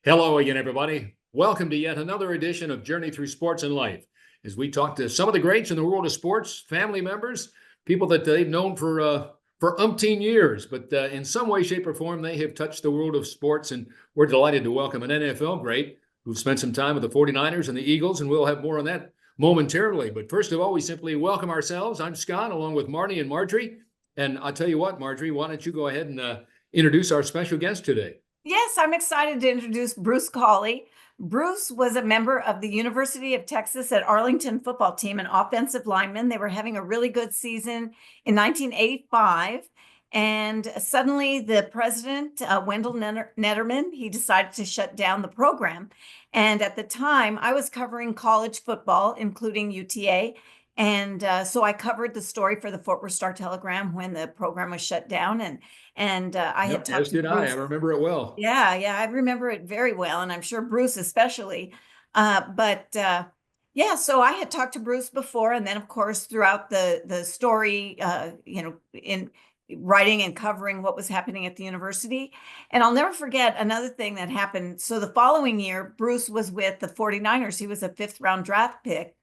Hello again, everybody. Welcome to yet another edition of Journey Through Sports and Life, as we talk to some of the greats in the world of sports, family members, people that they've known for umpteen years, but in some way, shape, or form, they have touched the world of sports, and we're delighted to welcome an NFL great who spent some time with the 49ers and the Eagles, and we'll have more on that momentarily. But first of all, we simply welcome ourselves. I'm Scott, along with Marnie and Marjorie, and I'll tell you what, Marjorie, why don't you go ahead and introduce our special guest today? Yes, I'm excited to introduce Bruce Collie. Bruce was a member of the University of Texas at Arlington football team, an offensive lineman. They were having a really good season in 1985. And suddenly the president, Wendell Netterman, he decided to shut down the program. And at the time, I was covering college football, including UTA. And so I covered the story for the Fort Worth Star-Telegram when the program was shut down. And I had Yep, talked as to did I. I Bruce. remember it well. Yeah, I remember it very well, and I'm sure Bruce especially. But yeah, so I had talked to Bruce before, and then of course throughout the story, in writing and covering what was happening at the university. And I'll never forget another thing that happened. So the following year, Bruce was with the 49ers. He was a fifth round draft pick.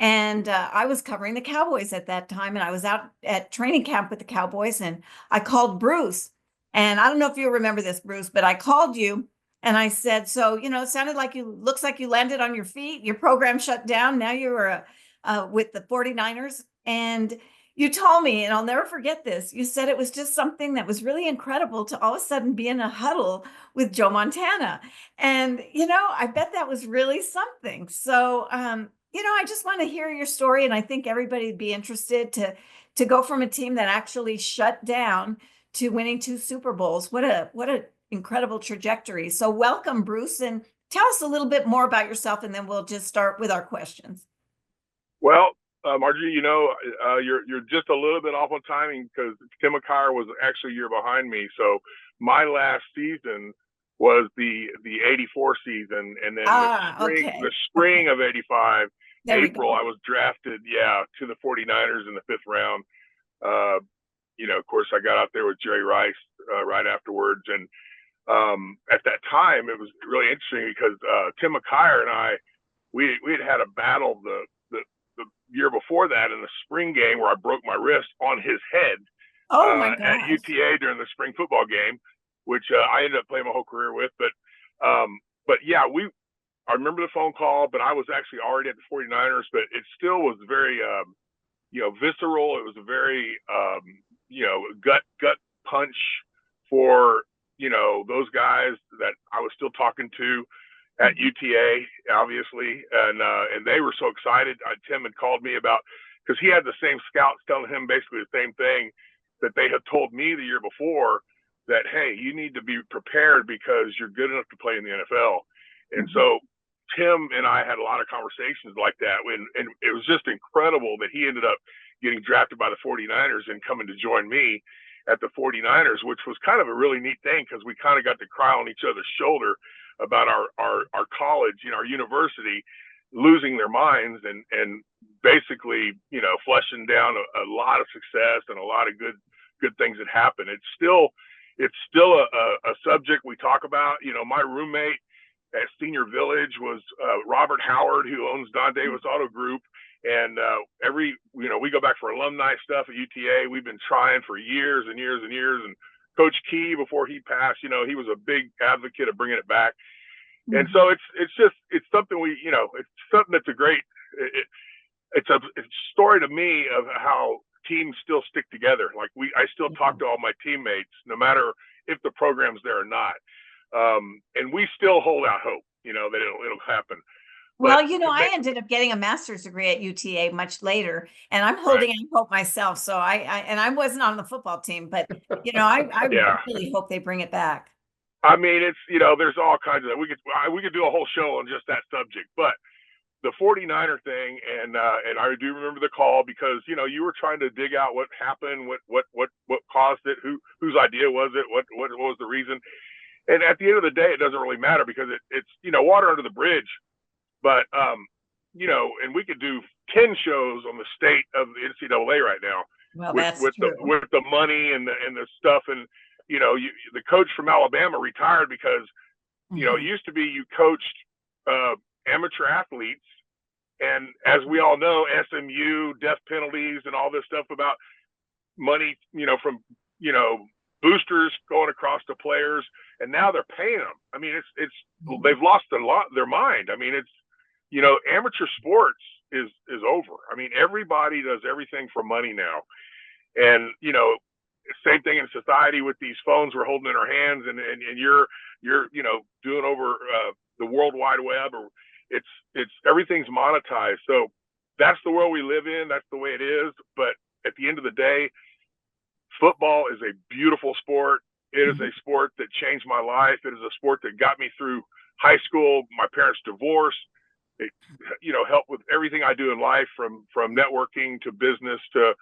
And I was covering the Cowboys at that time, and I was out at training camp with the Cowboys, and I called Bruce. And I don't know if you remember this, Bruce, but I called you and I said, so, it sounded like looks like you landed on your feet. Your program shut down. Now you were with the 49ers. And you told me, and I'll never forget this, you said it was just something that was really incredible to all of a sudden be in a huddle with Joe Montana. And, I bet that was really something. So, I just want to hear your story. And I think everybody would be interested to go from a team that actually shut down to winning 2 Super Bowls. What a incredible trajectory. So welcome, Bruce, and tell us a little bit more about yourself, and then we'll just start with our questions. Well, Marjorie, you're just a little bit off on timing because Tim McKyer was actually a year behind me. So my last season was the '84 season, and then the spring of '85, April, I was drafted, to the 49ers in the 5th round. Of course, I got out there with Jerry Rice right afterwards, and at that time, it was really interesting because Tim McKyer and I, we had a battle the year before that in the spring game where I broke my wrist on his head at UTA during the spring football game, which I ended up playing my whole career with. But yeah, I remember the phone call, but I was actually already at the 49ers, but it still was very, visceral. It was a very, gut punch for, those guys that I was still talking to at UTA, obviously. And they were so excited. Tim had called me because he had the same scouts telling him basically the same thing that they had told me the year before, that, hey, you need to be prepared because you're good enough to play in the NFL. And so Tim and I had a lot of conversations like that. And it was just incredible that he ended up getting drafted by the 49ers and coming to join me at the 49ers, which was kind of a really neat thing because we kind of got to cry on each other's shoulder about our college, our university losing their minds and basically, flushing down a lot of success and a lot of good things that happen. It's still a subject we talk about. My roommate at Senior Village was Robert Howard, who owns Don Davis Auto Group. And we go back for alumni stuff at UTA. We've been trying for years and years and years. And Coach Key, before he passed, he was a big advocate of bringing it back. And so it's something it's something that's it's a story to me of how teams still stick together. Like I still talk to all my teammates, no matter if the program's there or not. And we still hold out hope, that it'll happen. Well, I ended up getting a master's degree at UTA much later, and I'm holding out hope myself. So I wasn't on the football team, but I really hope they bring it back. I mean, it's there's all kinds of we could do a whole show on just that subject, but the 49er thing, and I do remember the call because you were trying to dig out what happened, what caused it, whose idea was it, what was the reason, and at the end of the day, it doesn't really matter because it's water under the bridge. But, and we could do 10 shows on the state of the NCAA right now. Well, with the money and the stuff. And, the coach from Alabama retired because You know, it used to be you coached amateur athletes, and as we all know, SMU, death penalties, and all this stuff about money, you know, from, you know, boosters going across to players, and now they're paying them. I mean, they've lost their mind. I mean, it's, you know, amateur sports is over. I mean, everybody does everything for money now, and you know, same thing in society with these phones we're holding in our hands, and you're you know, doing over the World Wide Web, or it's everything's monetized. So that's the world we live in. That's the way it is. But at the end of the day, football is a beautiful sport. It is a sport that changed my life. It is a sport that got me through high school, my parents' divorce. It, you know, helped with everything I do in life, from networking to business to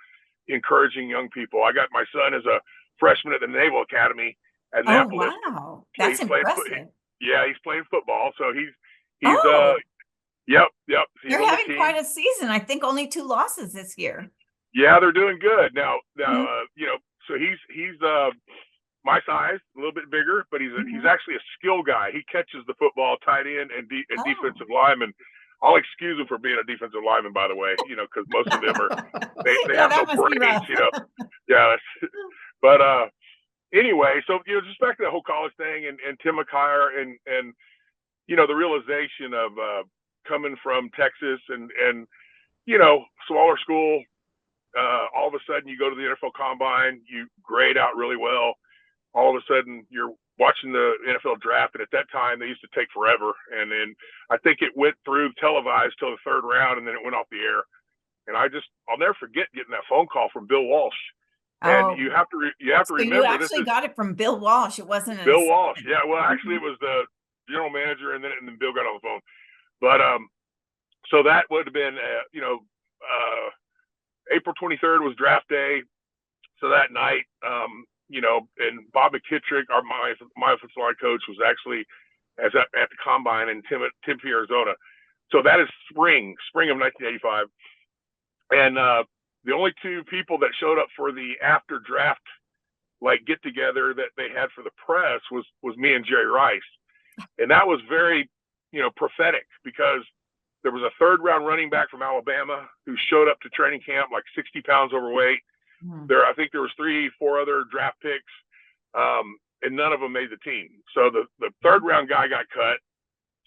encouraging young people. I got my son as a freshman at the Naval Academy at Annapolis. Oh, wow. That's impressive. He's playing football. So he's yep. You're having quite a season. I think only 2 losses this year. Yeah, they're doing good. Now, you know, so he's my size, a little bit bigger, but he's actually a skill guy. He catches the football, tight end, and defensive lineman. I'll excuse him for being a defensive lineman, by the way, you know, because most of them are they have no brains, you know. Yeah, but anyway, so you know, just back to the whole college thing and Tim McKyer and you know, the realization of coming from Texas and you know, smaller school. All of a sudden, you go to the NFL Combine, you grade out really well. All of a sudden, you're watching the NFL draft, and at that time, they used to take forever. And then I think it went through televised till the 3rd round, and then it went off the air. And I'll never forget getting that phone call from Bill Walsh. And you have to remember, you actually got it from Bill Walsh. It wasn't Bill Walsh. Yeah, well, actually, it was the general manager, and then Bill got on the phone. But so that would have been, you know, April 23rd was draft day. So that night, you know, and Bob McKittrick, my offensive line coach, was actually at the Combine in Tempe, Arizona. So that is spring of 1985. And the only 2 people that showed up for the after draft like get together that they had for the press was me and Jerry Rice. And that was very, you know, prophetic, because there was a 3rd round running back from Alabama who showed up to training camp like 60 pounds overweight. I think there was 3-4 other draft picks, and none of them made the team. So the 3rd round guy got cut.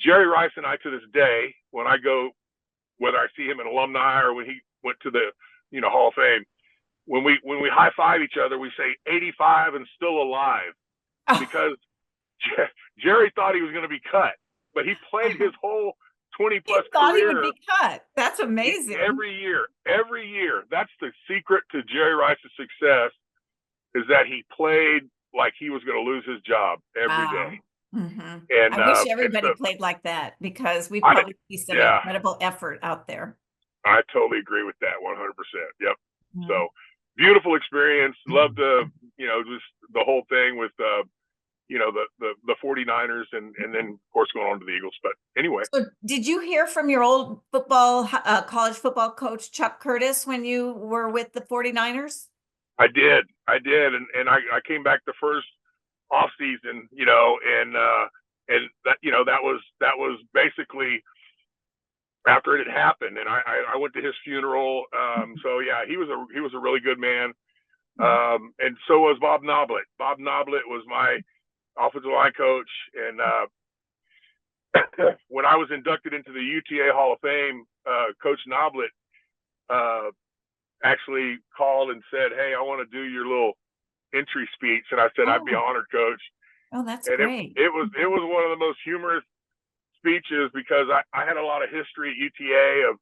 Jerry Rice and I, to this day, when I go, whether I see him in alumni or when he went to the, you know, Hall of Fame, when we high five each other, we say 85 and still alive, because Jerry thought he was going to be cut, but he played his whole 20+ career. Thought he would be cut. That's amazing. Every year. That's the secret to Jerry Rice's success, is that he played like he was going to lose his job every day. And I wish everybody played like that, because we probably see some incredible effort out there. I totally agree with that 100%. Yep. So beautiful experience. Love the, you know, just the whole thing with you know, the 49ers, and then of course going on to the Eagles. But anyway. So did you hear from your old college football coach, Chuck Curtis, when you were with the 49ers? I did. And I came back the first off season, you know, and that, you know, that was basically after it had happened. And I went to his funeral. So yeah, he was a really good man. And so was Bob Noblet. Bob Noblet was my offensive line coach, and when I was inducted into the UTA Hall of Fame, Coach Noblet actually called and said, "Hey, I want to do your little entry speech," and I said, "I'd be honored, Coach." Oh, that's and great. It was one of the most humorous speeches, because I had a lot of history at UTA of,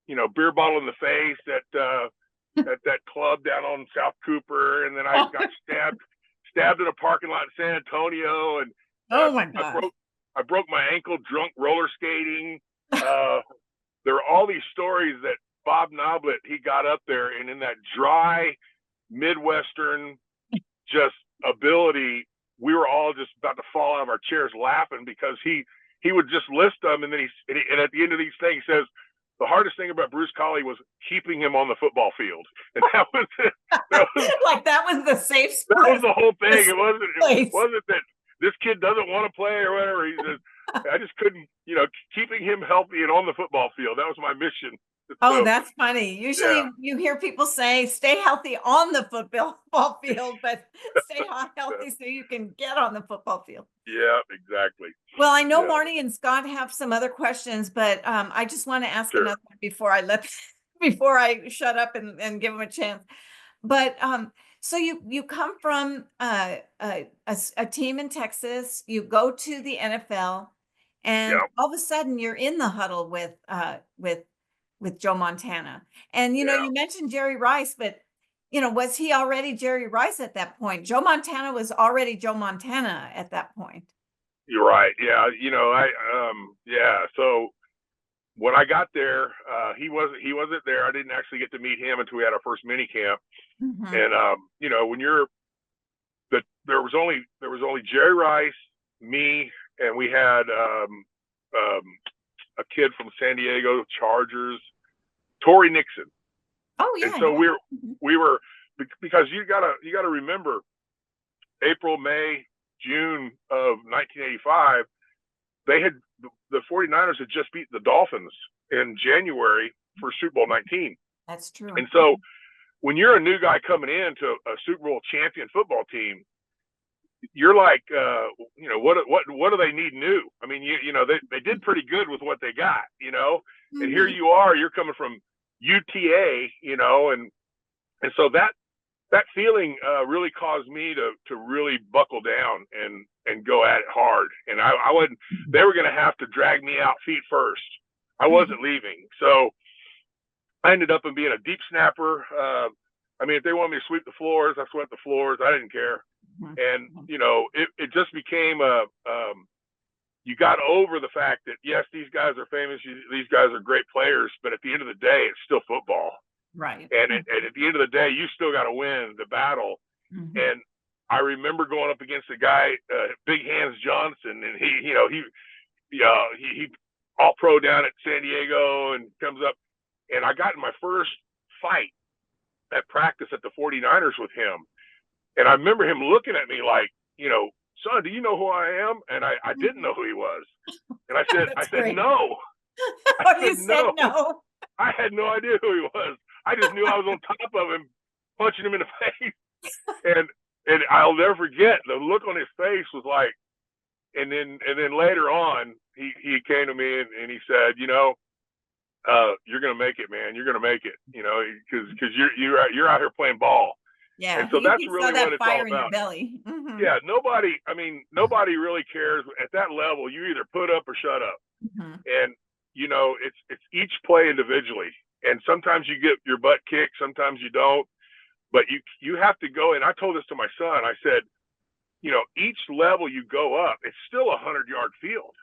you know, beer bottle in the face at that club down on South Cooper, and then I got stabbed in a parking lot in San Antonio, and oh my God, I broke my ankle drunk roller skating. There were all these stories that Bob Noblet, he got up there, and in that dry Midwestern just ability, we were all just about to fall out of our chairs laughing, because he would just list them, and then and at the end of these things he says, the hardest thing about Bruce Collie was keeping him on the football field. And that was it. Like that was the safe spot. That was the whole thing. It wasn't that this kid doesn't want to play or whatever. He says, I just couldn't, keeping him healthy and on the football field. That was my mission. Oh, So, that's funny. Usually you hear people say, stay healthy on the football field, but stay healthy so you can get on the football field. yeah, exactly. Well, I know Yeah. Marnie and Scott have some other questions, but I just want to ask Sure. another one before I shut up and give them a chance. But so you come from a team in Texas, you go to the NFL, and Yeah. all of a sudden you're in the huddle with Joe Montana. And you mentioned Jerry Rice, but was he already Jerry Rice at that point? Joe Montana was already Joe Montana at that point. You're right. Yeah. So when I got there, he wasn't there. I didn't actually get to meet him until we had our first mini camp. Mhm. And when there was only Jerry Rice, me, and we had a kid from San Diego Chargers, Torrey Nixon. Oh yeah. And so yeah. we were because you gotta remember April, May, June of 1985, the 49ers had just beat the Dolphins in January for Super Bowl 19. That's true. And so when you're a new guy coming into a Super Bowl champion football team, you're like, what do they need new? I mean, they did pretty good with what they got, and here you are, you're coming from UTA, and so that feeling really caused me to really buckle down and go at it hard. And I wouldn't, they were going to have to drag me out feet first. I wasn't leaving. So I ended up in being a deep snapper. If they wanted me to sweep the floors, I swept the floors. I didn't care. And, it just became you got over the fact that, yes, these guys are famous. These guys are great players, but at the end of the day, it's still football. Right. And at the end of the day, you still got to win the battle. Mm-hmm. And I remember going up against a guy, Big Hands Johnson, and he all pro down at San Diego and comes up, and I got in my first fight at practice at the 49ers with him. And I remember him looking at me like, son, do you know who I am? And I didn't know who he was. And I said, no. You said no. I had no idea who he was. I just knew I was on top of him, punching him in the face. And I'll never forget the look on his face was like, and then later on, he came to me and he said, you're going to make it, man. You're going to make it, because you're out here playing ball. Yeah. And so that's really what it's all fire in your about. belly. Mm-hmm. Yeah. Nobody really cares at that level. You either put up or shut up. Mm-hmm. And, it's each play individually. And sometimes you get your butt kicked. Sometimes you don't. But you have to go. And I told this to my son. I said, each level you go up, it's still a 100-yard field.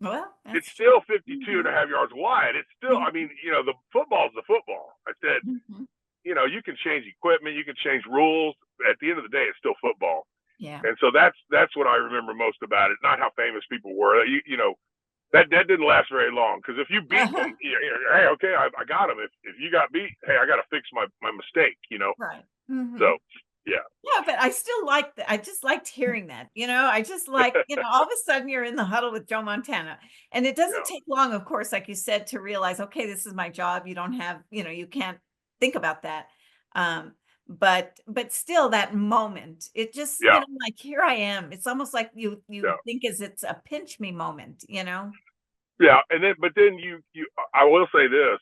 Well, it's still 52 and a half yards wide. It's still, the football's the football. I said, you can change equipment, you can change rules. At the end of the day, it's still football. Yeah. And so that's what I remember most about it. Not how famous people were. That didn't last very long, because if you beat them, hey, okay, I got them. If you got beat, hey, I got to fix my mistake. Right. Mm-hmm. So. Yeah. Yeah, but I still like that. I just liked hearing that. I just like, all of a sudden you're in the huddle with Joe Montana. And it doesn't take long, of course, like you said, to realize, okay, this is my job. You don't have, you can't think about that. But still that moment, it just, like, here I am. It's almost like you think it's a pinch me moment, Yeah. But then I will say this,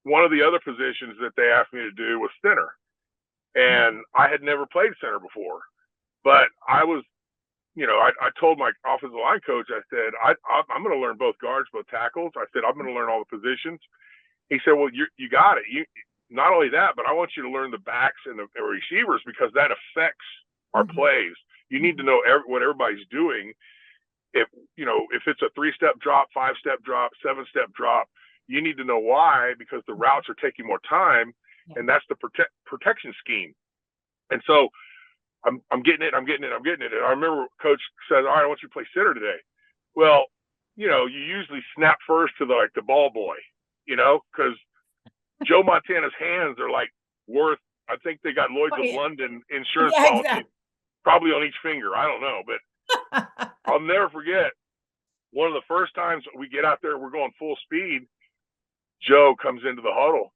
one of the other positions that they asked me to do was center. And I had never played center before, but I was, I told my offensive line coach, I said, I'm going to learn both guards, both tackles. I said, I'm going to learn all the positions. He said, well, you got it. Not only that, but I want you to learn the backs and the receivers, because that affects our plays. You need to know what everybody's doing. If it's a 3-step drop, 5-step drop, 7-step drop, you need to know why, because the routes are taking more time. And that's the protection scheme. And so I'm getting it. And I remember coach said, all right, I want you to play center today. Well, you usually snap first to the ball boy, because Joe Montana's hands are like worth, I think they got Lloyd's of London insurance policy, probably on each finger. I don't know. But I'll never forget one of the first times we get out there, we're going full speed. Joe comes into the huddle,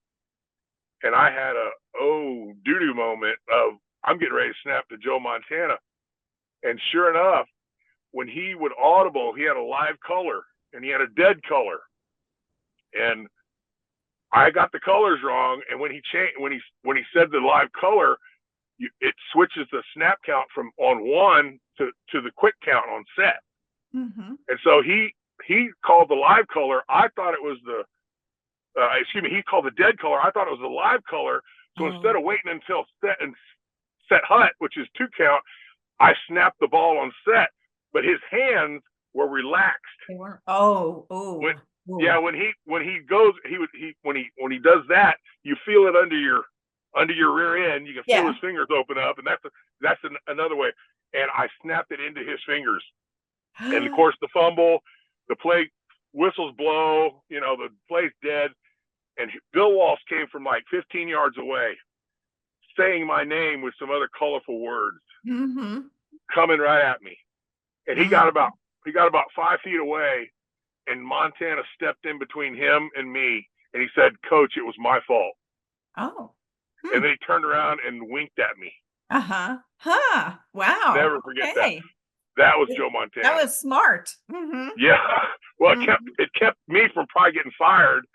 and I had a doo-doo moment of I'm getting ready to snap to Joe Montana. And sure enough, when he would audible, he had a live color and he had a dead color. And I got the colors wrong. And when he said the live color, it switches the snap count from on one to the quick count on set. Mm-hmm. And so he called the live color. I thought it was he called the dead color. I thought it was the live color. So instead of waiting until set hut, which is 2 count, I snapped the ball on set, but his hands were relaxed. They weren't. Yeah, when he does that, you feel it under your rear end. You can feel his fingers open up, and that's another way. And I snapped it into his fingers. And of course, the fumble, the play whistles blow, the play's dead. And Bill Walsh came from like 15 yards away, saying my name with some other colorful words, coming right at me. And he got about 5 feet away, and Montana stepped in between him and me, and he said, "Coach, it was my fault." Oh. And then he turned around and winked at me. Wow. Never forget that. That was Joe Montana. That was smart. Mm-hmm. Yeah. Well, it kept me from probably getting fired.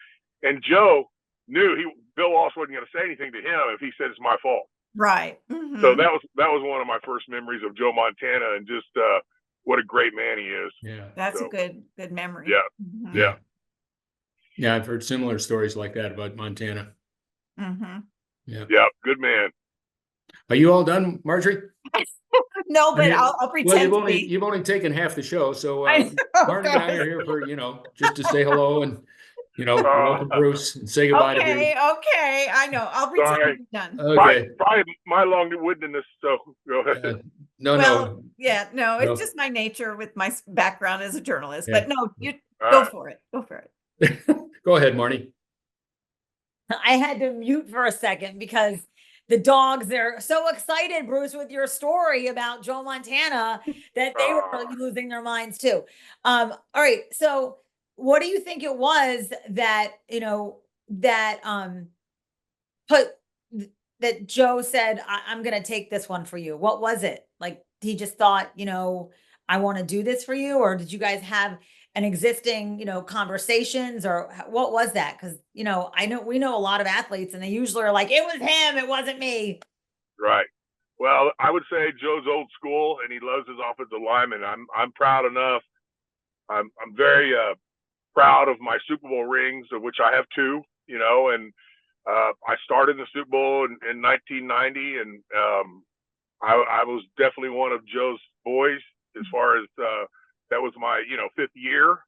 And Joe knew Bill Walsh wasn't going to say anything to him if he said it's my fault. Right. Mm-hmm. So that was one of my first memories of Joe Montana, and just what a great man he is. Yeah. That's a good memory. Yeah. Mm-hmm. Yeah. Yeah. I've heard similar stories like that about Montana. Mm-hmm. Yeah. Yeah. Good man. Are you all done, Marjorie? No, but I'll pretend to be. You've only taken half the show, so Marnie and I are here for just to say hello and welcome Bruce and say goodbye to you. Okay, I know. I'll pretend to be done. Okay. Probably my long-windedness. So go ahead. No. It's just my nature with my background as a journalist. Yeah. But no, you go for it. Go for it. Go ahead, Marnie. I had to mute for a second because the dogs, they're so excited, Bruce, with your story about Joe Montana that they were losing their minds too. All right. So what do you think it was that, that Joe said, I'm going to take this one for you? What was it? Like, he just thought, I want to do this for you? Or did you guys have an existing, conversations, or what was that? Because, we know a lot of athletes and they usually are like, it was him, it wasn't me. Right. Well, I would say Joe's old school, and he loves his offensive lineman. I'm proud enough. I'm very proud of my Super Bowl rings, of which I have 2, and I started in the Super Bowl in 1990, and I was definitely one of Joe's boys as far as that was my 5th year.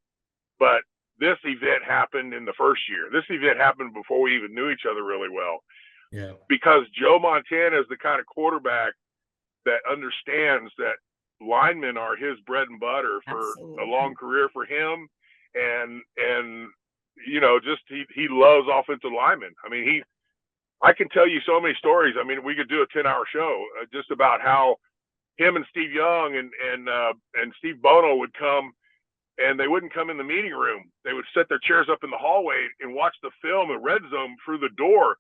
But this event happened in the first year. This event happened before we even knew each other really well. Yeah. Because Joe Montana is the kind of quarterback that understands that linemen are his bread and butter for Absolutely. a long career for him. And just he loves offensive linemen. I mean, I can tell you so many stories. I mean, we could do a 10-hour show just about how him and Steve Young and Steve Bono would come, and they wouldn't come in the meeting room. They would set their chairs up in the hallway and watch the film in red zone through the door,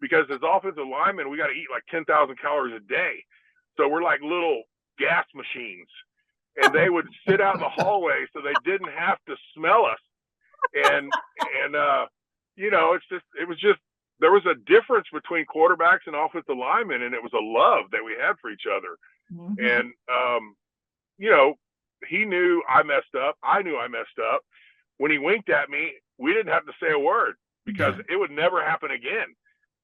because as offensive linemen, we got to eat like 10,000 calories a day. So we're like little gas machines, and they would sit out in the hallway so they didn't have to smell us. And it was just, there was a difference between quarterbacks and offensive linemen, and it was a love that we had for each other. Mm-hmm. And, he knew I messed up. I knew I messed up. When he winked at me, we didn't have to say a word, because it would never happen again.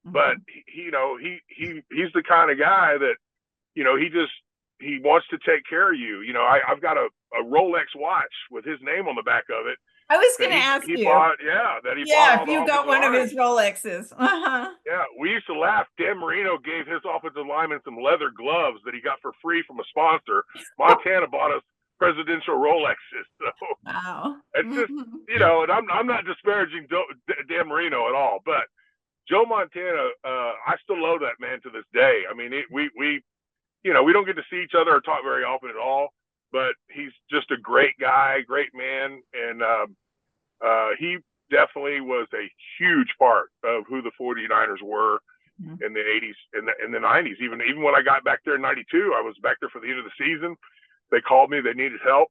Mm-hmm. But he's the kind of guy that, he wants to take care of you. I've got a Rolex watch with his name on the back of it. I was going to ask you. Bought if you got one of his Rolexes. Yeah, we used to laugh. Dan Marino gave his offensive lineman some leather gloves that he got for free from a sponsor. Montana bought us presidential Rolexes. So wow. it's just, and I'm not disparaging Dan Marino at all, but Joe Montana, I still love that man to this day. I mean, we don't get to see each other or talk very often at all, but he's just a great guy, great man. And he definitely was a huge part of who the 49ers were in the 80s and in the 90s. Even when I got back there in 92, I was back there for the end of the season. They called me, they needed help.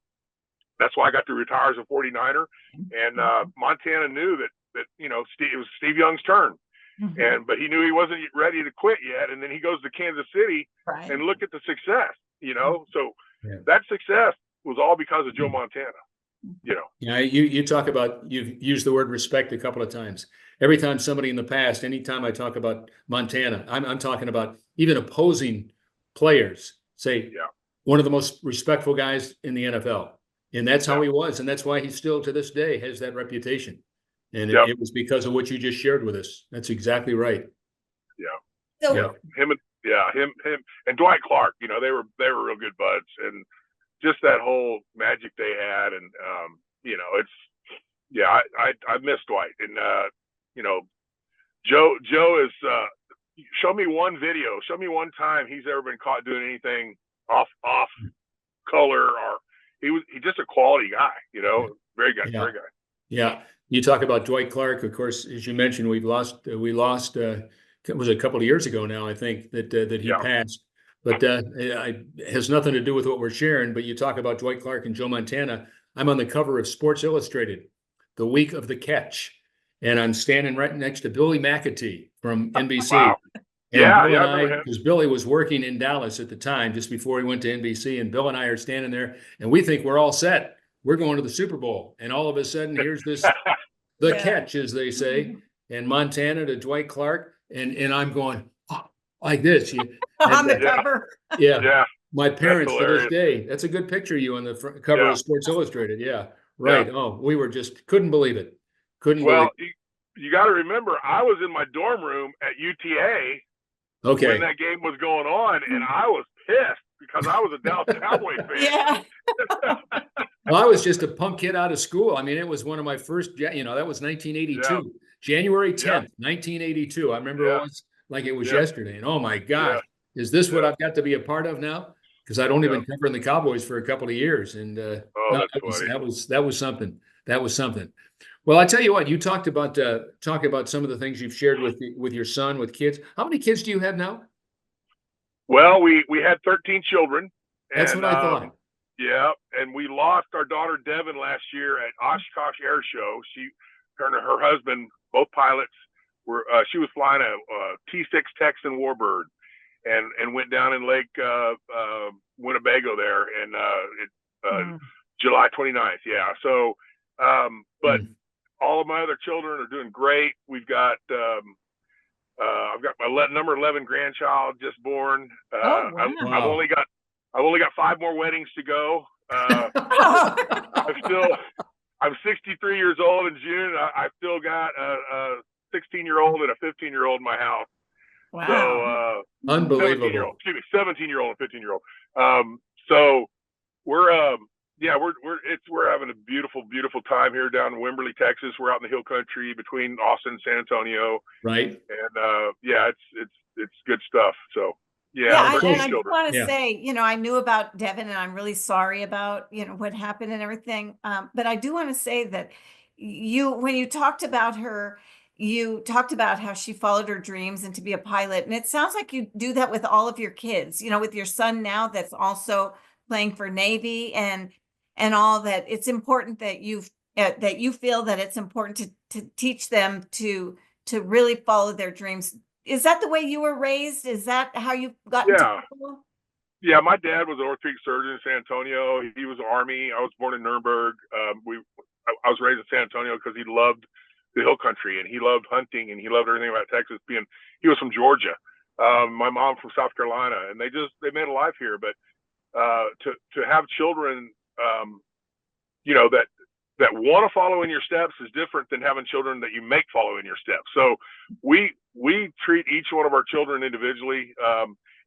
That's why I got to retire as a 49er. And Montana knew that it was Steve Young's turn. But he knew he wasn't ready to quit yet. And then he goes to Kansas City and look at the success, So that success was all because of Joe Montana, Yeah, you talk about, you've used the word respect a couple of times. Every time somebody in the past, anytime I talk about Montana, I'm talking about even opposing players, say one of the most respectful guys in the NFL. And that's how he was. And that's why he still to this day has that reputation. And it was because of what you just shared with us. That's exactly right. So him and Dwight Clark, they were real good buds, and just that whole magic they had. And I miss Dwight. And Joe is show me one video, show me one time he's ever been caught doing anything off color, or he's just a quality guy, very good, very good. Yeah. You talk about Dwight Clark, of course, as you mentioned, we lost, it was a couple of years ago now, I think, that he passed, but it has nothing to do with what we're sharing. But you talk about Dwight Clark and Joe Montana. I'm on the cover of Sports Illustrated, the week of the catch, and I'm standing right next to Billy McAtee from NBC. Wow. And because Billy was working in Dallas at the time, just before he went to NBC, and Bill and I are standing there, and we think we're all set. We're going to the Super Bowl. And all of a sudden, here's this, the catch, as they say, and Montana to Dwight Clark. And I'm going like this. On the cover. Yeah. My parents to this day, that's a good picture of you on the cover of Sports Illustrated. Yeah. Right. Oh, we were just, couldn't believe it. Well, you got to remember, I was in my dorm room at UTA when that game was going on, and I was pissed because I was a Dallas Cowboys fan. Yeah. Well, I was just a punk kid out of school. I mean, it was one of my first, that was 1982, January 10th, 1982. I remember it was like it was yesterday. And oh my God, is this what I've got to be a part of now? Because I'd only been covering the Cowboys for a couple of years. And that was something. That was something. Well, I tell you what, you talked about some of the things you've shared with your son, with kids. How many kids do you have now? Well, we had 13 children. That's what I thought. Yeah, and we lost our daughter Devin last year at Oshkosh Air Show. Her and her husband, both pilots, she was flying a T6 Texan Warbird, and went down in Lake Winnebago there, and July 29th. Yeah, so but all of my other children are doing great. We've got I've got my number 11 grandchild just born. I've only got 5 more weddings to go. I'm 63 years old in June. I still got a 16-year-old and a 15-year-old in my house. Wow. So Unbelievable. 17-year-old and 15-year-old. So we're having a beautiful, beautiful time here down in Wimberley, Texas. We're out in the hill country between Austin and San Antonio. Right. And it's good stuff. So and I just want to say, I knew about Devin, and I'm really sorry about, what happened and everything. But I do want to say that when you talked about her, you talked about how she followed her dreams and to be a pilot. And it sounds like you do that with all of your kids, with your son now that's also playing for Navy and all that. It's important that you feel that it's important to teach them to really follow their dreams. Is that the way you were raised? Is that how you got into football? Yeah, my dad was an orthopedic surgeon in San Antonio. He was Army. I was born in Nuremberg. I was raised in San Antonio because he loved the hill country, and he loved hunting, and he loved everything about Texas. He was from Georgia. My mom from South Carolina, and they made a life here. But to have children, that want to follow in your steps is different than having children that you make follow in your steps. So we treat each one of our children individually.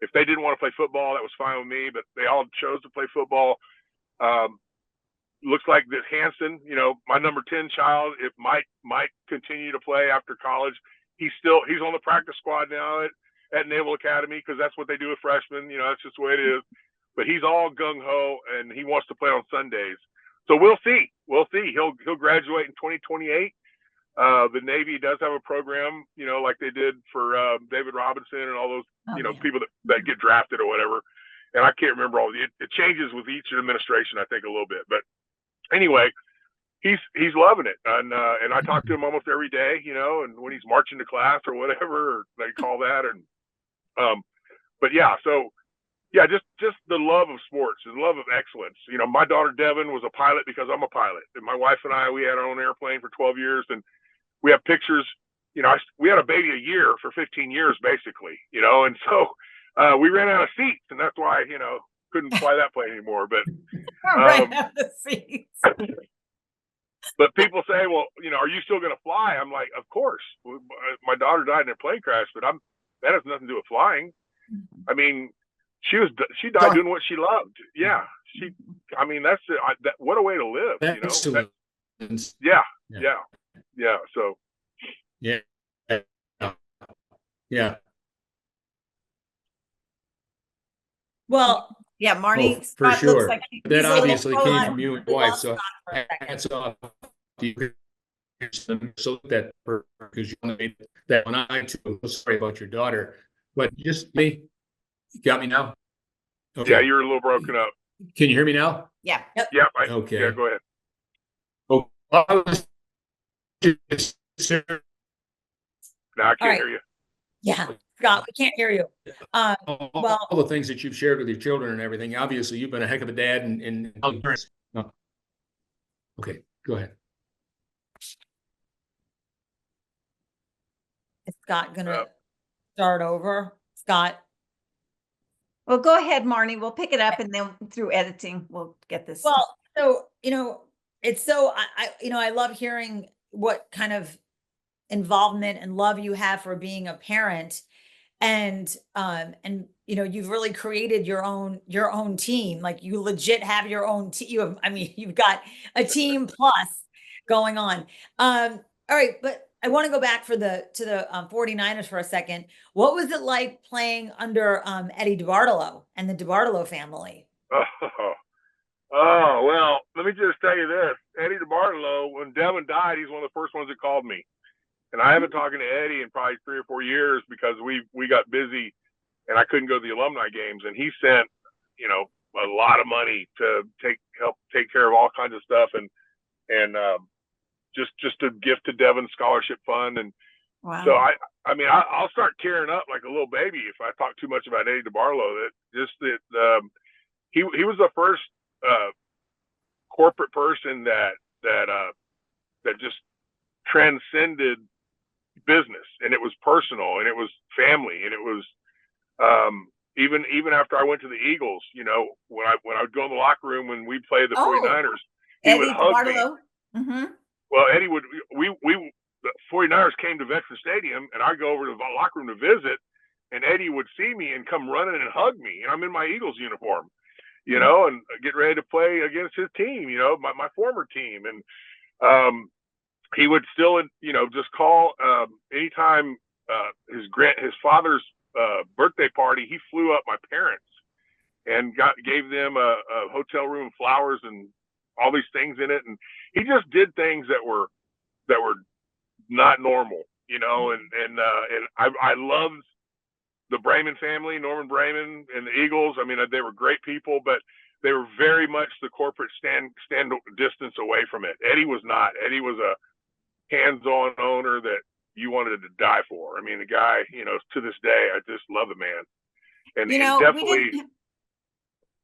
If they didn't want to play football, that was fine with me, but they all chose to play football. Looks like that Hanson, my number 10 child, it might continue to play after college. He's on the practice squad now at Naval Academy, because that's what they do with freshmen. That's just the way it is. but he's all gung ho and he wants to play on Sundays. So we'll see. We'll see. He'll graduate in 2028. The Navy does have a program, you know, like they did for David Robinson and all those, you know, people that get drafted or whatever. And I can't remember all it changes with each administration, I think, a little bit. But anyway, he's loving it, and I talk to him almost every day, you know, and when he's marching to class or whatever, or they call that, and but yeah, so yeah, just the love of sports, the love of excellence. You know, my daughter Devin was a pilot because I'm a pilot, and my wife and I, we had our own airplane for 12 years, and we have pictures. You know, we had a baby a year for 15 years, basically. You know, and so we ran out of seats, and that's why, you know, couldn't fly that plane anymore. But Ran out of seats. But people say, well, you know, are you still going to fly? I'm like, of course. My daughter died in a plane crash, but that has nothing to do with flying. I mean, she died doing what she loved. Yeah, I mean, that's it. What a way to live. You know. Yeah. So. Yeah. Well, Yeah, Marnie, for Scott sure. looks like That he's a little obviously came prolonged. from you and We your wife. lost So Scott for a second. that's off to you. So that because you made that one I too. Sorry about your daughter, but just me. You got me now. Okay. Yeah, you're a little broken up. Can you hear me now? Yeah. Yeah. Okay. Yeah, go ahead. Oh, I was just No, I can't right. hear you. Yeah, Scott, we can't hear you. all the things that you've shared with your children and everything. Obviously, you've been a heck of a dad and no. Okay, go ahead. Is Scott gonna start over? Scott? Well, go ahead, Marnie. We'll pick it up and then through editing, we'll get this. Well, so, you know, it's so, I love hearing what kind of involvement and love you have for being a parent. And, you know, you've really created your own team. Like you legit have your own team. You've got a team plus going on. All right. But I want to go back to the 49ers for a second. What was it like playing under Eddie DeBartolo and the DeBartolo family? Oh, well, let me just tell you this. Eddie DeBartolo, when Devin died, he's one of the first ones that called me. And I haven't talked to Eddie in probably 3 or 4 years because we got busy and I couldn't go to the alumni games. And he sent, you know, a lot of money to help take care of all kinds of stuff and just a gift to Devin's scholarship fund. And Wow. so I mean, I'll start tearing up like a little baby if I talk too much about Eddie DeBartolo. He was the first corporate person that just transcended business, and it was personal, and it was family, and it was even after I went to the Eagles, you know, when I would go in the locker room when we played the 49ers, he Eddie would hug me. DeBartolo. Mm-hmm. Well, Eddie would the 49ers came to Veteran Stadium, and I'd go over to the locker room to visit, and Eddie would see me and come running and hug me, and I'm in my Eagles uniform, you know, and get ready to play against his team, you know, my former team. And he would still, you know, just call anytime his father's birthday party. He flew up my parents and gave them a hotel room and flowers and all these things in it. And he just did things that were not normal, you know. And I loved the Bremen family, Norman Bremen and the Eagles. I mean, they were great people, but they were very much the corporate stand distance away from it. Eddie was not. Eddie was a hands-on owner that you wanted to die for. I mean, the guy, you know, to this day, I just love the man. And, You know, and definitely,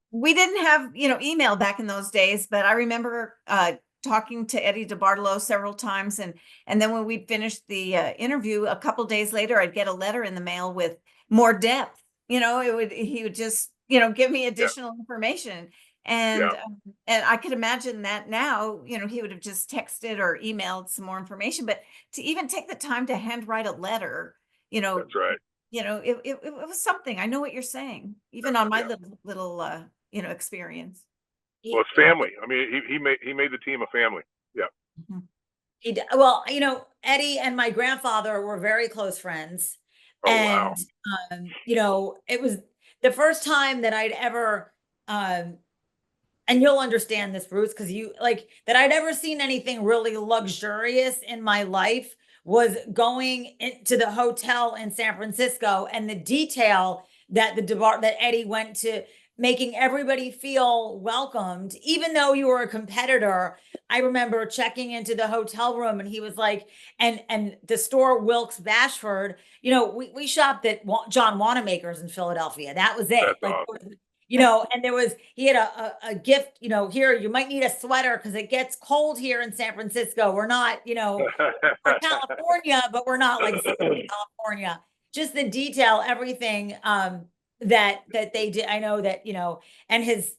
we didn't have, you know, email back in those days, but I remember talking to Eddie DeBartolo several times. And then when we'd finished the interview, a couple days later, I'd get a letter in the mail with more depth. You know, he would just, you know, give me additional information. And I could imagine that now, you know, he would have just texted or emailed some more information, but to even take the time to handwrite a letter, you know, that's right. you know, it was something. I know what you're saying, even on my little you know, experience. Well, it's family. I mean, he made the team a family. Yeah. Mm-hmm. Well, you know, Eddie and my grandfather were very close friends. Oh, wow. And, you know, it was the first time that I'd ever and you'll understand this, Bruce, because you like that I'd ever seen anything really luxurious in my life was going into the hotel in San Francisco and the detail that that Eddie went to making everybody feel welcomed, even though you were a competitor. I remember checking into the hotel room and he was like, and the store Wilkes Bashford, you know, we shopped at John Wanamaker's in Philadelphia. That was it. That's Like, awesome. you know, and he had a gift, you know, here, you might need a sweater because it gets cold here in San Francisco. We're not, you know, we're California, but we're not like Southern California. Just the detail, everything that they did. I know that, you know, and his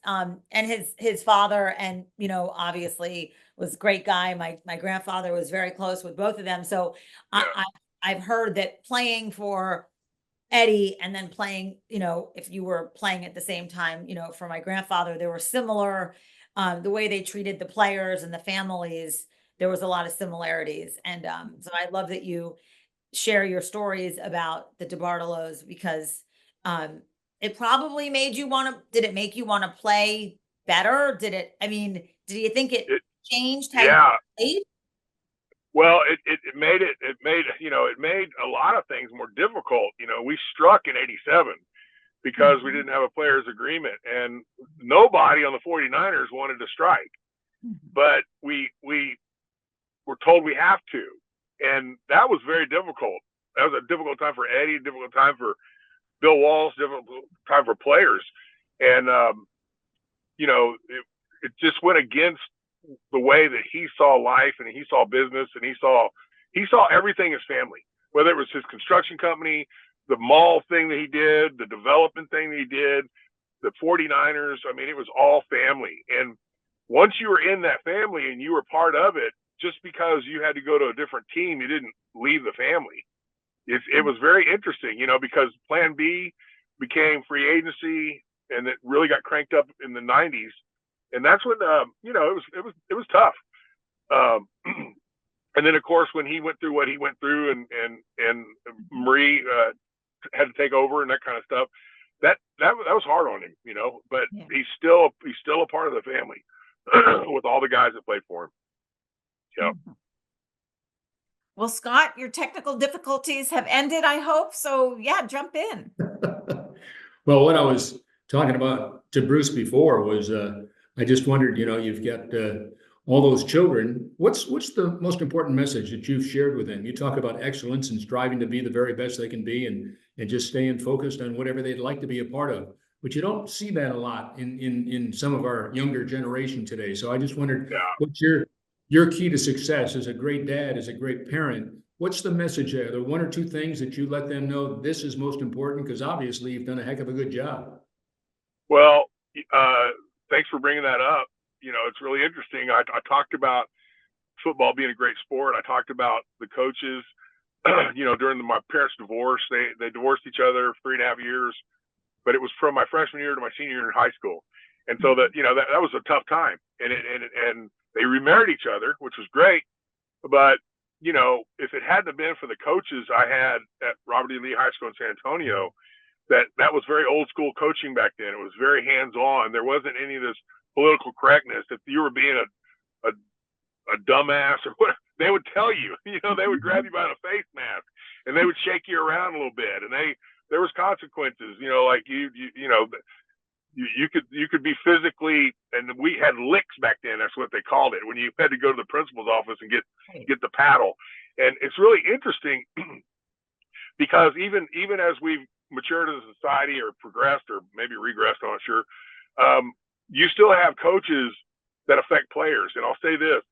father, and, you know, obviously was a great guy. My grandfather was very close with both of them. So Yeah. I've heard that playing for Eddie and then playing, you know, if you were playing at the same time, you know, for my grandfather, there were similar, the way they treated the players and the families, there was a lot of similarities. And so I love that you share your stories about the DeBartolos, because it probably made you want to, did it make you want to play better? Did it, I mean, did you think it changed how Yeah. you played? Well, it made you know, it made a lot of things more difficult. You know, we struck in '87 because we didn't have a players agreement, and nobody on the 49ers wanted to strike, but we were told we have to, and that was very difficult. That was a difficult time for Eddie, a difficult time for Bill Walsh, difficult time for players, and you know, it just went against the way that he saw life, and he saw business, and he saw everything as family, whether it was his construction company, the mall thing that he did, the development thing that he did, the 49ers. I mean, it was all family. And once you were in that family and you were part of it, just because you had to go to a different team, you didn't leave the family. It was very interesting, you know, because Plan B became free agency, and it really got cranked up in the 90s. And that's when, you know, it was tough. And then, of course, when he went through what he went through, and Marie had to take over and that kind of stuff, that was hard on him, you know. But he's still a part of the family with all the guys that played for him. Yeah. Well, Scott, your technical difficulties have ended, I hope. So yeah, jump in. Well, what I was talking about to Bruce before was, I just wondered, you know, you've got all those children. What's the most important message that you've shared with them? You talk about excellence and striving to be the very best they can be, and just staying focused on whatever they'd like to be a part of. But you don't see that a lot in some of our younger generation today. So I just wondered, what's your key to success as a great dad, as a great parent? What's the message there? Are there one or two things that you let them know this is most important? Because obviously you've done a heck of a good job. Well, thanks for bringing that up. You know, it's really interesting. I talked about football being a great sport. I talked about the coaches. You know, during my parents' divorce, they divorced each other 3.5 years, but it was from my freshman year to my senior year in high school, and so that, you know, that was a tough time. And they remarried each other, which was great. But you know, if it hadn't been for the coaches I had at Robert E. Lee High School in San Antonio, that was very old school coaching back then. It was very hands on. There wasn't any of this political correctness. If you were being a dumbass or whatever, they would tell you. You know, they would grab you by the face mask and they would shake you around a little bit, and there was consequences. You know, like you know, you could be physically, and we had licks back then. That's what they called it, when you had to go to the principal's office and get the paddle. And it's really interesting because even as we've matured as a society, or progressed, or maybe regressed, I'm not sure, you still have coaches that affect players. And I'll say this,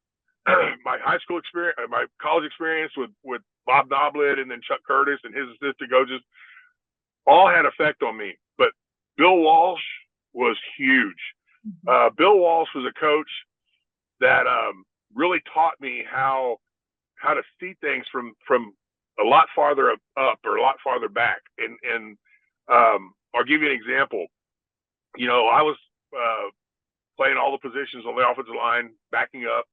my high school experience, my college experience with Bob Noblet, and then Chuck Curtis and his assistant coaches, all had effect on me. But Bill Walsh was huge. Bill Walsh was a coach that really taught me how to see things from a lot farther up or a lot farther back. And I'll give you an example. You know, I was playing all the positions on the offensive line, backing up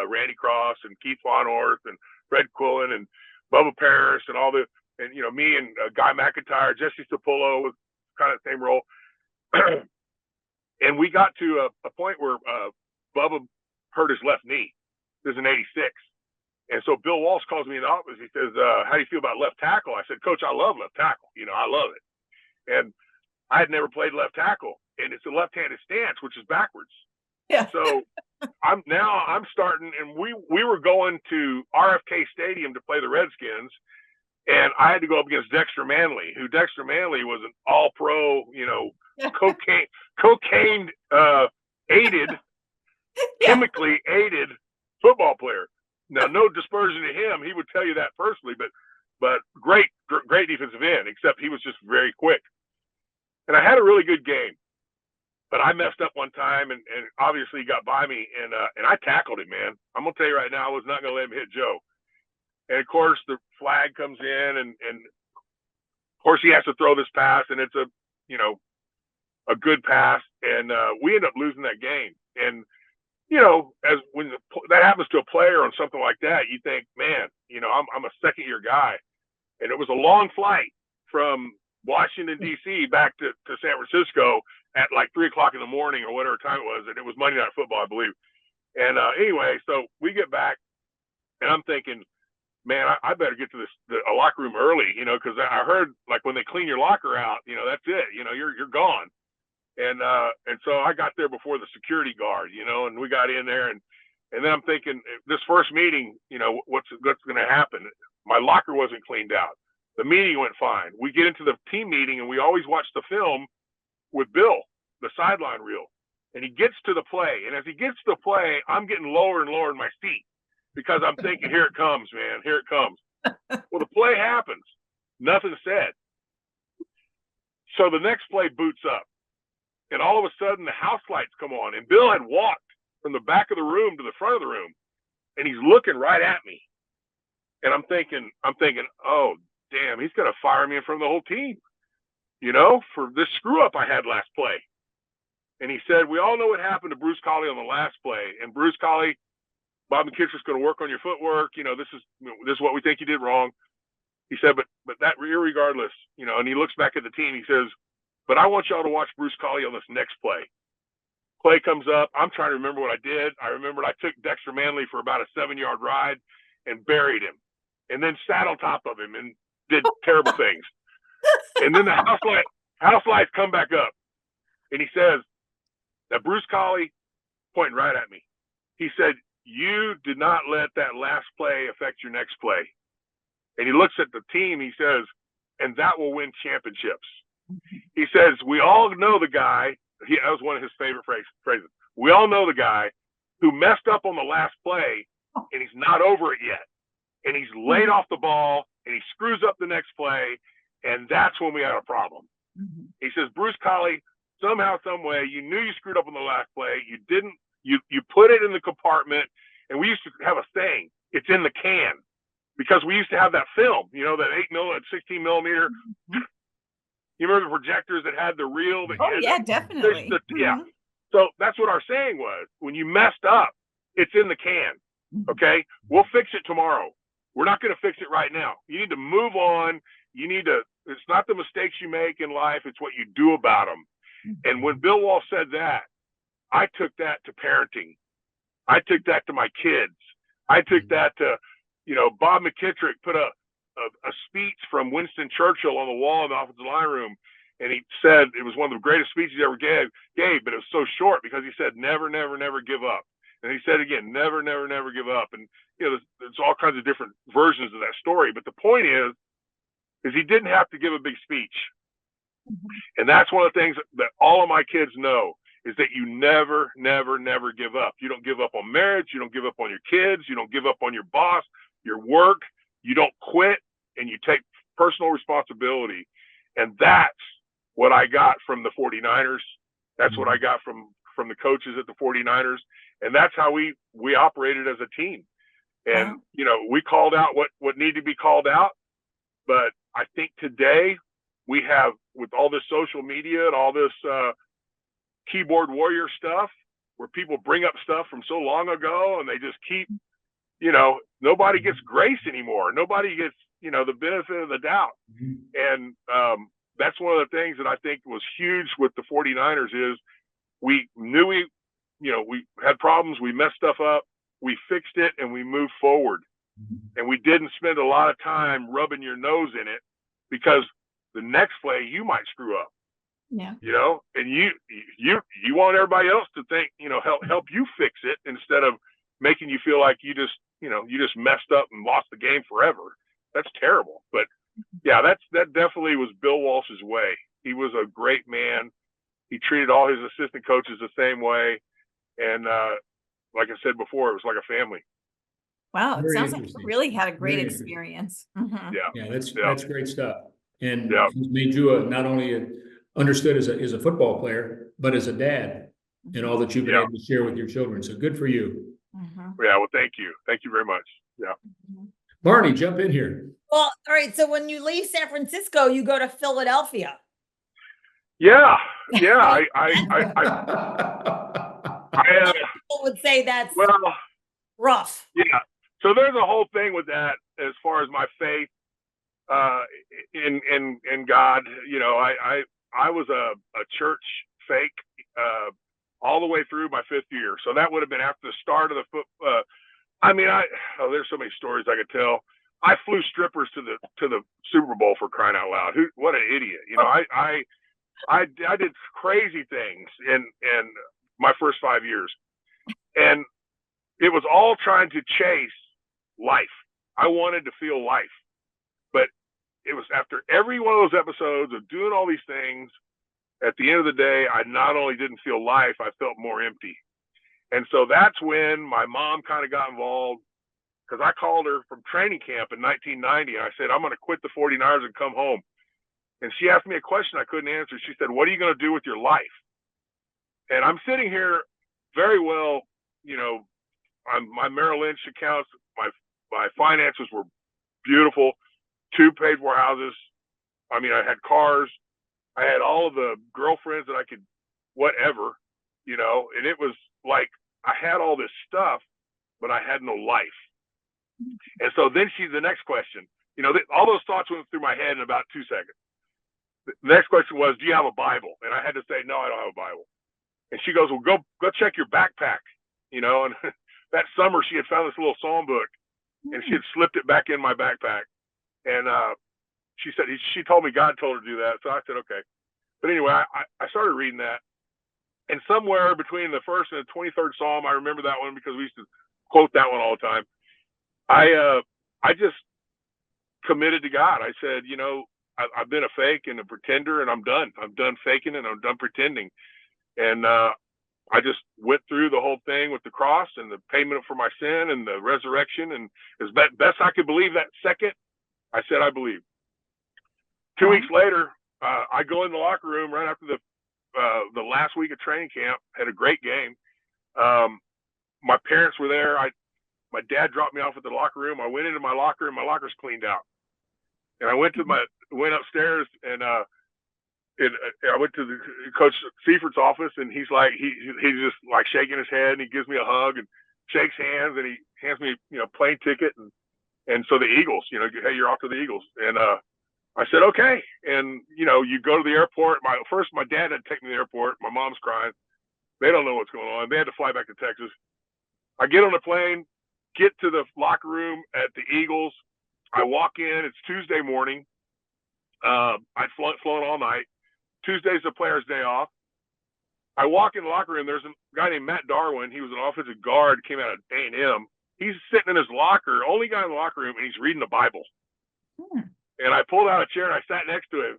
Randy Cross and Keith Farnorth and Fred Quillen and Bubba Parrish and and you know, me and Guy McIntyre, Jesse Sapullo was kind of the same role. And we got to a point where Bubba hurt his left knee. This is an 86. And so Bill Walsh calls me in the office. He says, how do you feel about left tackle? I said, Coach, I love left tackle. I love it. And I had never played left tackle, and it's a left-handed stance, which is backwards. Yeah. So I'm starting, and we were going to RFK Stadium to play the Redskins, and I had to go up against Dexter Manley, who Dexter Manley was an all-pro, cocaine aided, chemically aided football player. Now, no dispersion to him. He would tell you that personally, but great defensive end, except he was just very quick. And I had a really good game, but I messed up one time, and obviously he got by me, and I tackled him, man. I'm going to tell you right now, I was not going to let him hit Joe. And, of course, the flag comes in, and of course, he has to throw this pass, and it's a good pass, and we end up losing that game. And, as when that happens to a player on something like that, you think, man, I'm a second-year guy. And it was a long flight from Washington, D.C. back to San Francisco at like 3 o'clock in the morning or whatever time it was. And it was Monday Night Football, I believe. And anyway, so we get back, and I'm thinking, man, I better get to a locker room early, because I heard like when they clean your locker out, that's it, you're gone. And so I got there before the security guard, and we got in there, and then I'm thinking this first meeting, what's going to happen? My locker wasn't cleaned out. The meeting went fine. We get into the team meeting, and we always watch the film with Bill, the sideline reel, and he gets to the play. And as he gets to the play, I'm getting lower and lower in my seat because I'm thinking, here it comes, man, here it comes. Well, the play happens. Nothing said. So the next play boots up. And all of a sudden, the house lights come on. And Bill had walked from the back of the room to the front of the room. And he's looking right at me. And I'm thinking, oh, damn, he's going to fire me in front of the whole team, for this screw up I had last play. And he said, we all know what happened to Bruce Collie on the last play. And Bruce Collie, Bob McKittrick's going to work on your footwork. This is what we think you did wrong. He said, but that irregardless, and he looks back at the team. He says, but I want y'all to watch Bruce Collie on this next play. Play comes up. I'm trying to remember what I did. I remembered I took Dexter Manley for about a 7-yard ride and buried him, and then sat on top of him and did terrible things. And then the house lights come back up, and he says, that Bruce Collie, pointing right at me, he said, you did not let that last play affect your next play. And he looks at the team, he says, and that will win championships. He says, we all know the guy, that was one of his favorite phrases. We all know the guy who messed up on the last play, and he's not over it yet. And he's laid off the ball, and he screws up the next play, and that's when we had a problem. Mm-hmm. He says, Bruce Collie, somehow, some way, you knew you screwed up on the last play. You didn't, you put it in the compartment, and we used to have a saying, it's in the can, because we used to have that film, that 16 millimeter. Mm-hmm. You remember the projectors that had the reel? Definitely. Yeah. Mm-hmm. So that's what our saying was. When you messed up, it's in the can. Okay? We'll fix it tomorrow. We're not going to fix it right now. You need to move on. It's not the mistakes you make in life. It's what you do about them. And when Bill Walsh said that, I took that to parenting. I took that to my kids. I took that to, Bob McKittrick put a speech from Winston Churchill on the wall in the offensive line room. And he said it was one of the greatest speeches he ever gave, but it was so short because he said, never, never, never give up. And he said again, never, never, never give up. And, there's all kinds of different versions of that story. But the point is he didn't have to give a big speech. Mm-hmm. And that's one of the things that all of my kids know is that you never, never, never give up. You don't give up on marriage. You don't give up on your kids. You don't give up on your boss, your work. You don't quit, and you take personal responsibility. And that's what I got from the 49ers. That's what I got from the coaches at the 49ers. And that's how we operated as a team. And, we called out what needed to be called out. But I think today we have, with all this social media and all this keyboard warrior stuff, where people bring up stuff from so long ago and they just keep, nobody gets grace anymore. Nobody gets, the benefit of the doubt. And that's one of the things that I think was huge with the 49ers is we knew we had problems, we messed stuff up, we fixed it, and we moved forward. And we didn't spend a lot of time rubbing your nose in it, because the next play you might screw up. Yeah. And you want everybody else to think, help you fix it, instead of making you feel like you just messed up and lost the game forever. That's terrible. But yeah, that definitely was Bill Walsh's way. He was a great man. He treated all his assistant coaches the same way. And like I said before, it was like a family. Wow. It Very sounds like you interesting. really had a great Very interesting. experience. Mhm. Yeah. Yeah, that's great stuff. And Yeah. he's made you not only understood as a football player, but as a dad, and all that you've been Yeah. able to share with your children. So good for you. Mhm. Yeah. Well, thank you. Thank you very much. Yeah. Mhm. Marnie, jump in here. Well, all right. So when you leave San Francisco, you go to Philadelphia. Yeah. Yeah. People would say that's Well, rough. yeah. So there's a whole thing with that as far as my faith in God. I was a church fake all the way through my 5th year. So that would have been after the start of the foot. There's so many stories I could tell. I flew strippers to the Super Bowl, for crying out loud. What an idiot! I did crazy things in my first 5 years, and it was all trying to chase life. I wanted to feel life, but it was after every one of those episodes of doing all these things, at the end of the day, I not only didn't feel life, I felt more empty. And so that's when my mom kind of got involved, because I called her from training camp in 1990, and I said, I'm going to quit the 49ers and come home. And she asked me a question I couldn't answer. She said, what are you going to do with your life? And I'm sitting here very well, my Merrill Lynch accounts, my finances were beautiful, 2 paid-for houses. I mean, I had cars. I had all of the girlfriends that I could, whatever, and it was like I had all this stuff, but I had no life. And so then the next question, all those thoughts went through my head in about 2 seconds. The next question was, do you have a Bible? And I had to say, no, I don't have a Bible. And she goes, well, go check your backpack, and that summer she had found this little psalm book, and she had slipped it back in my backpack. And she said, she told me God told her to do that. So I said, okay. But anyway, I started reading that. And somewhere between the 1st and the 23rd Psalm, I remember that one because we used to quote that one all the time. I just committed to God. I said, I've been a fake and a pretender, and I'm done. I'm done faking and I'm done pretending. And I just went through the whole thing with the cross and the payment for my sin and the resurrection. And as best I could believe that second, I said, I believe. 2 weeks later, I go in the locker room right after the last week of training camp, had a great game. My parents were there. My dad dropped me off at the locker room. I went into my locker and my locker's cleaned out. And I went upstairs and I went to the Coach Seifert's office, and he's just like shaking his head, and he gives me a hug and shakes hands, and he hands me, plane ticket. And so the Eagles, hey, you're off to the Eagles. And I said, okay. And, you go to the airport. My dad had to take me to the airport. My mom's crying. They don't know what's going on. They had to fly back to Texas. I get on the plane, get to the locker room at the Eagles. I walk in. It's Tuesday morning. I'd flown all night. Tuesday's the player's day off. I walk in the locker room. There's a guy named Matt Darwin. He was an offensive guard, came out of A&M. He's sitting in his locker, only guy in the locker room, and he's reading the Bible. And I pulled out a chair and I sat next to him,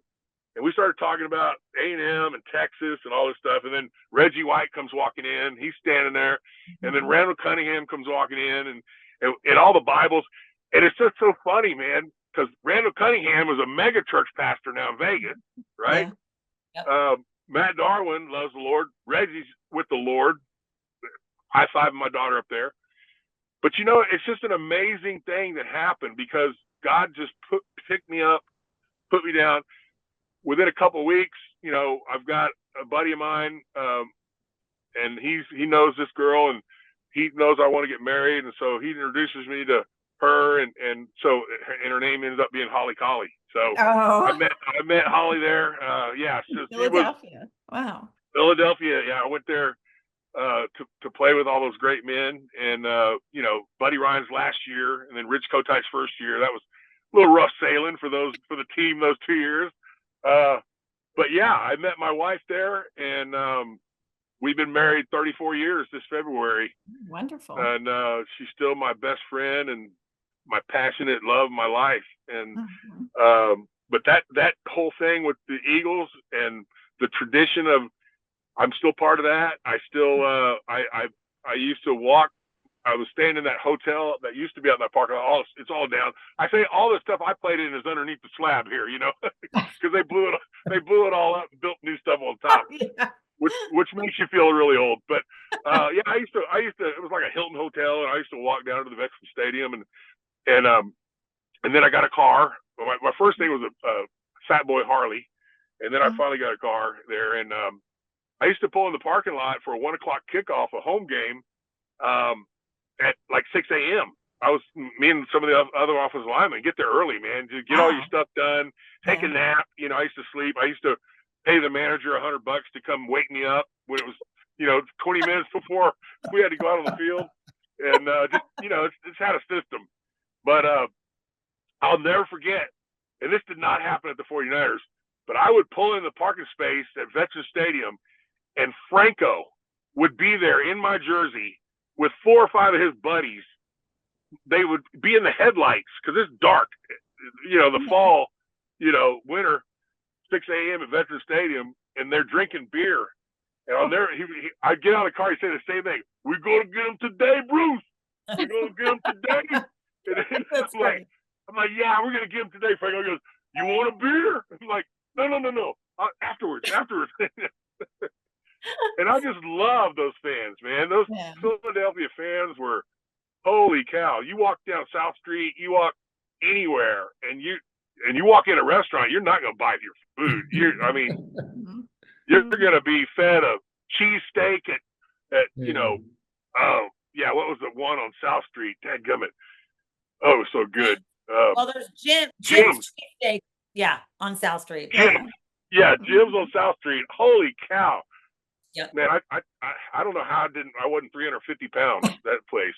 and we started talking about A&M and Texas and all this stuff. And then Reggie White comes walking in. He's standing there. And then Randall Cunningham comes walking in, and all the Bibles. And it's just so funny, man, because Randall Cunningham is a mega church pastor now in Vegas, right? Yeah. Yep. Matt Darwin loves the Lord. Reggie's with the Lord. High-fiving my daughter up there. But, it's just an amazing thing that happened because God just picked me up, put me down. Within a couple of weeks, I've got a buddy of mine, and he knows this girl, and he knows I want to get married. And so he introduces me to her, and her name ends up being Holly Collie. So I met Holly there. Yeah, so Philadelphia. Wow. Philadelphia. Yeah, I went there to play with all those great men, and you know, Buddy Ryan's last year, and then Rich Kotite's first year. That was a little rough sailing for the team those 2 years. But yeah, I met my wife there, and we've been married 34 years this February. Wonderful. And she's still my best friend and my passionate love of my life. And but that whole thing with the Eagles and the tradition of, I'm still part of that. I still I used to walk. I was staying in that hotel that used to be out in that parking lot. It's all down. I say all the stuff I played in is underneath the slab here, you know, because they blew it all up and built new stuff on top. Yeah. Which makes you feel really old. But yeah, I used to it was like a Hilton hotel, and I used to walk down to the Veterans Stadium, and then I got a car. My first thing was a Fat Boy Harley, and then I finally got a car there, and I used to pull in the parking lot for a 1 o'clock kickoff, a home game, at like 6 a.m. Me and some of the other offensive linemen get there early, man, to get all your stuff done, take a nap. You know, I used to sleep. I used to pay the manager $100 to come wake me up when it was, you know, 20 minutes before we had to go out on the field. And just, you know, it's had a system. But I'll never forget, and this did not happen at the 49ers, but I would pull in the parking space at Veterans Stadium, and Franco would be there in my jersey with 4 or 5 of his buddies. They would be in the headlights because it's dark, you know, the fall, you know, winter, 6 a.m. at Veterans Stadium, and they're drinking beer. And on there, I'd get out of the car, he'd say the same thing. We're going to get him today, Bruce. We're going to get him today. And I'm like, yeah, we're going to get him today. Franco goes, you want a beer? I'm like, no. Afterwards. And I just love those fans, man. Those Philadelphia fans were, holy cow. You walk down South Street, you walk anywhere, and you walk in a restaurant, you're not going to buy your food. You're going to be fed a cheesesteak at you know, what was the one on South Street? Dadgummit. Oh, it was so good. Well, there's Jim's cheesesteak. Yeah, on South Street. Jim's on South Street. Holy cow. Yep. Man, I don't know how I wasn't 350 pounds, that place.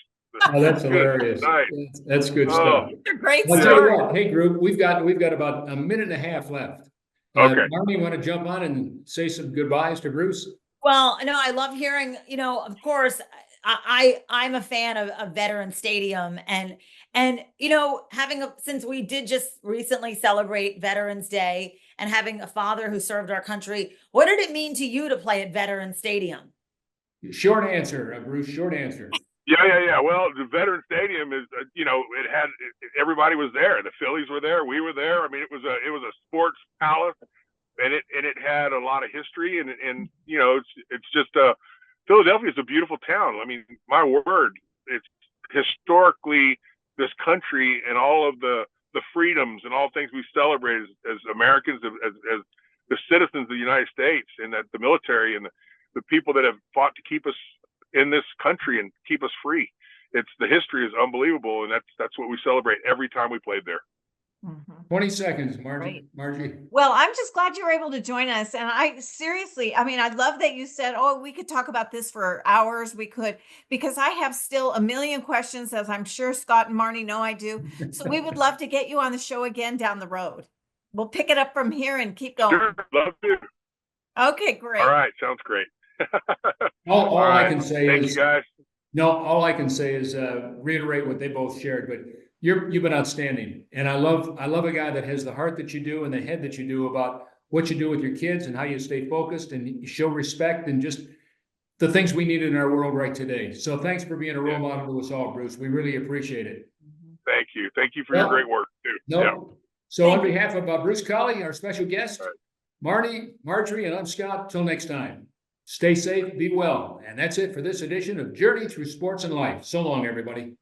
Oh, that's hilarious. Nice. That's good stuff. It's a great I'll tell you story. what, hey group, we've got about a minute and a half left. Okay. Marnie, want to jump on and say some goodbyes to Bruce? Well, no, I love hearing, you know, of course, I'm a fan of Veteran Stadium, and you know, since we did just recently celebrate Veterans Day, and having a father who served our country, what did it mean to you to play at Veteran Stadium? Short answer, Bruce. Short answer. Yeah. Well, the Veteran Stadium is, you know, everybody was there. The Phillies were there. We were there. I mean, it was a sports palace, and it had a lot of history, and you know, it's just Philadelphia is a beautiful town. I mean, my word, it's historically this country and all of the freedoms and all things we celebrate as Americans, as the citizens of the United States, and that the military and the people that have fought to keep us in this country and keep us free. The history is unbelievable, and that's what we celebrate every time we played there. 20 seconds, Great. Margie. Well, I'm just glad you were able to join us. And I seriously, I mean, I love that you said, oh, we could talk about this for hours. We could, because I have still a million questions, as I'm sure Scott and Marnie know I do. So we would love to get you on the show again down the road. We'll pick it up from here and keep going. Sure, love to. Okay, great. All right, sounds great. All I can say Thank is, you guys. no, all I can say is reiterate what they both shared, but you've been outstanding. And I love a guy that has the heart that you do and the head that you do about what you do with your kids and how you stay focused and you show respect and just the things we need in our world right today. So thanks for being a role model to us all, Bruce. We really appreciate it. Thank you. Thank you for your great work too. No. Yeah. So on behalf of Bruce Collie, our special guest, All Marnie, Marjorie, and I'm Scott. Till next time, stay safe, be well. And that's it for this edition of Journey Through Sports and Life. So long, everybody.